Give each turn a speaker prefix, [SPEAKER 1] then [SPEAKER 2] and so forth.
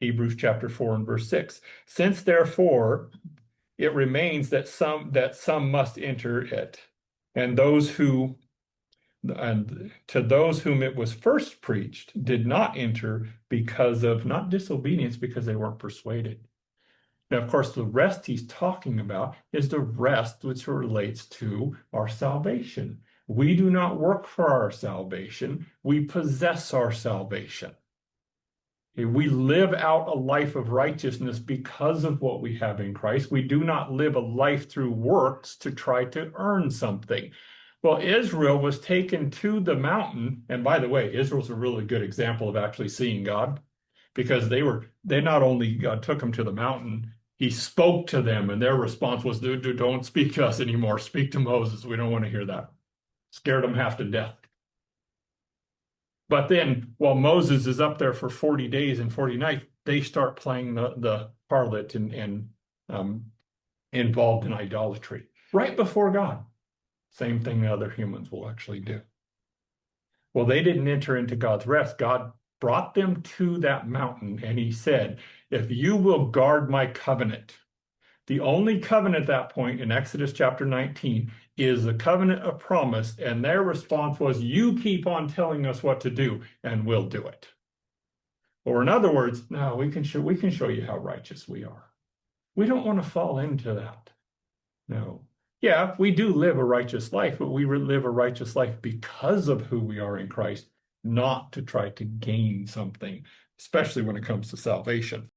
[SPEAKER 1] Hebrews chapter 4 and verse 6. Since therefore it remains that some must enter it, and to those whom it was first preached did not enter because of not disobedience, because they weren't persuaded. Now, of course, the rest he's talking about is the rest which relates to our salvation. We do not work for our salvation. We possess our salvation. We live out a life of righteousness because of what we have in Christ. We do not live a life through works to try to earn something. Well, Israel was taken to the mountain, and by the way, Israel's a really good example of actually seeing God, because they not only God took them to the mountain, he spoke to them, and their response was, don't speak to us anymore. Speak to Moses. We don't want to hear that. Scared them half to death. But then while Moses is up there for 40 days and 40 nights, they start playing the harlot and involved in idolatry right before God. Same thing the other humans will actually do. Well, they didn't enter into God's rest. God brought them to that mountain, and he said, if you will guard my covenant, the only covenant at that point in Exodus chapter 19 is the covenant of promise, and their response was, you keep on telling us what to do, and we'll do it. Or in other words, no, we can show you how righteous we are. We don't want to fall into that. No. Yeah, we do live a righteous life, but we live a righteous life because of who we are in Christ, not to try to gain something, especially when it comes to salvation.